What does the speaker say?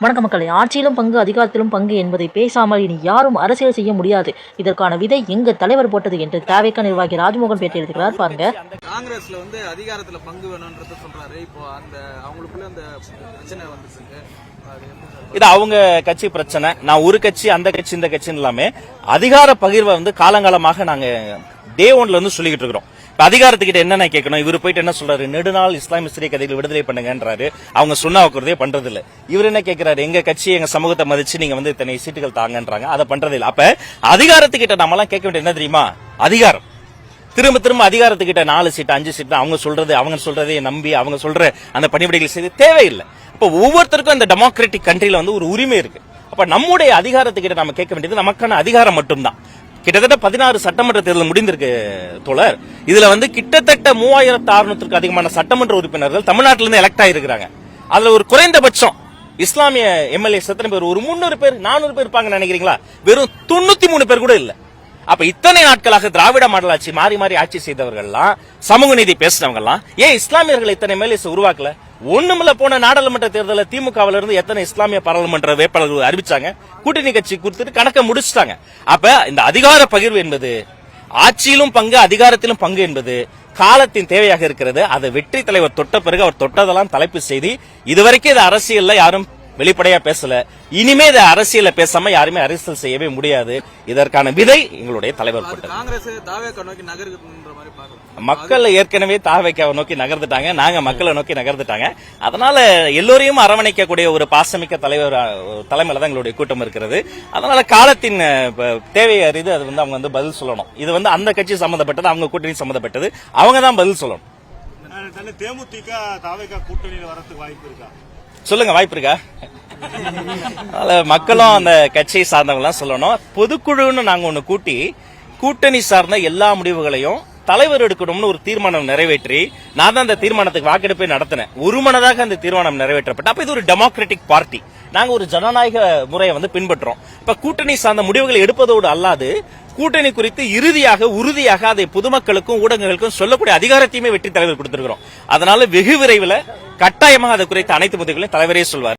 வணக்க மக்களே, ஆட்சியிலும் பங்கு அதிகாரத்திலும் பங்கு என்பதை பேசாமல் இனி யாரும் அரசியல் செய்ய முடியாது. இதற்கான விதை எங்க தலைவர் போட்டது என்று தவேக நிர்வாகி ராஜ்மோகன் பேட்டி எடுத்துக்கிறார். பாருங்க. காங்கிரஸ்ல அதிகாரத்துல பங்கு வேணும்ன்றது சொல்றாரு. இப்போ அவங்களுக்குள்ள அந்த பிரச்சனை வந்துச்சு. இது அவங்க கட்சி பிரச்சனை. நான் ஒரு கட்சி அந்த கட்சி இந்த கட்சின்னு இல்லாம அதிகார பகிர்வை காலங்காலமாக நாங்க டே ஒன்ல சொல்லிக்கிட்டு இருக்கிறோம். அதிகாரத்துக்கிட்ட என்ன கேட்கணும், இவர் போயிட்டு என்ன சொல்றாரு, நெடுநாள் இஸ்லாமிய சிறை கைதிகள் விடுதலை பண்ணுங்கன்றாரு. அவங்க சொன்னா வைக்கிறதே பண்றது இல்ல. இவர் என்ன கேட்கிறாரு, எங்க கட்சி எங்க சமூகத்தை மதிச்சு நீங்க இத்தனை சீட்டுகள் தாங்கன்றாங்க, அதை பண்றது இல்ல. அப்ப அதிகாரத்துக்கிட்ட நம்ம எல்லாம் கேட்க வேண்டிய என்ன தெரியுமா, அதிகாரம். திரும்ப திரும்ப அதிகாரத்துக்கிட்ட 4 சீட்டு 5 சீட்டு அவங்க சொல்றதை நம்பி அவங்க சொல்ற அந்த பணிபடிகள் செய்து தேவையில்லை. இப்ப ஒவ்வொருத்தருக்கும் இந்த டெமோக்ராட்டிக் கண்ட்ரில ஒரு உரிமை இருக்கு. அப்ப நம்முடைய அதிகாரத்துக்கிட்ட நம்ம கேட்க வேண்டியது நமக்கான அதிகாரம் மட்டும்தான். கிட்டத்தட்ட 16 சட்டமன்ற தேர்தல் முடிந்திருக்கு தோழர். இதுல கிட்டத்தட்ட 3600க்கும் அதிகமான சட்டமன்ற உறுப்பினர்கள் தமிழ்நாட்டிலிருந்து எலெக்ட் ஆயிருக்காங்க. அதுல ஒரு குறைந்தபட்சம் இஸ்லாமிய எம்எல்ஏ எத்தனை பேர், ஒரு 300 பேர் 400 பேர் இருப்பாங்கன்னு நினைக்கிறீங்களா? வெறும் 93 பேர் கூட இல்ல. அப்ப இத்தனை நாட்களாக திராவிட மாடல் ஆட்சி மாறி மாறி ஆட்சி செய்தவர்கள்லாம், சமூக நீதி பேசினவங்கலாம் ஏன் இஸ்லாமியர்களை இத்தனை எம்எல்ஏஸ் உருவாக்கல? ஒண்ணுமில்ல, போன நாடாளுமன்ற தேர்தலில் திமுகவில இருந்து எத்தனை இஸ்லாமிய பாராளுமன்ற வேட்பாளர்கள் அறிவிச்சாங்க, கூட்டணி கட்சி கொடுத்துட்டு கணக்க முடிச்சுட்டாங்க. அப்ப இந்த அதிகார பகிர்வு என்பது, ஆட்சியிலும் பங்கு அதிகாரத்திலும் பங்கு என்பது காலத்தின் தேவையாக இருக்கிறது. அதை வெற்றி தலைவர் தொட்ட பிறகு அவர் தொட்டதெல்லாம் தலைப்பு செய்தி. இதுவரைக்கும் இது அரசியல்ல யாரும் வெளிப்படையா பேசல. இனிமே இதை அரசியல பேசாம யாருமே அரசியல் செய்யவே முடியாது. இதற்கான விதை எங்களுடைய தலைவர் போட்டது. மக்கள் ஏற்கனவே தாவேக்காவை நோக்கி நகர்ந்துட்டாங்க, நாங்க மக்களை நோக்கி நகர்ந்துட்டாங்க. அதனால எல்லோரையும் அரவணைக்கக்கூடிய ஒரு பாசமிக்க தலைமையில தான் எங்களுடைய கூட்டம் இருக்கிறது. அதனால காலத்தின் தேவையை அறிந்து அது அவங்க பதில் சொல்லணும். இது அந்த கட்சி சம்பந்தப்பட்டது, அவங்க கூட்டணி சம்பந்தப்பட்டது, அவங்க தான் பதில் சொல்லணும். தேமுதிக தாவேக்கா கூட்டணியில் வரதுக்கு வாய்ப்பு இருக்கா? சொல்லுங்க, வாய்ப்பு இருக்கா? மக்களும் அந்த கட்சியை சார்ந்தவங்க சொல்லணும். பொதுக்குழுன்னு நாங்க ஒண்ணு கூட்டி கூட்டணி சார்ந்த எல்லா முடிவுகளையும் தலைவர் எடுக்கணும்னு ஒரு தீர்மானம் நிறைவேற்றி, நான் தான் அந்த தீர்மானத்துக்கு வாக்கெடுப்பை நடத்தினேன். ஒருமனதாக அந்த தீர்மானம் நிறைவேற்றப்பட்ட. அப்ப இது ஒரு டெமோக்ராட்டிக் பார்ட்டி, நாங்க ஒரு ஜனநாயக முறையை பின்பற்றோம். இப்ப கூட்டணி சார்ந்த முடிவுகளை எடுப்பதோடு அல்லாது கூட்டணி குறித்து இறுதியாக உறுதியாக அதை பொதுமக்களுக்கும் ஊடகங்களுக்கும் சொல்லக்கூடிய அதிகாரத்தையுமே வெற்றி தலைவர் கொடுத்திருக்கிறோம். அதனால வெகு விரைவில் கட்டாயமாக அதை குறித்த அனைத்து முடிவுகளையும் தலைவரே சொல்வார்.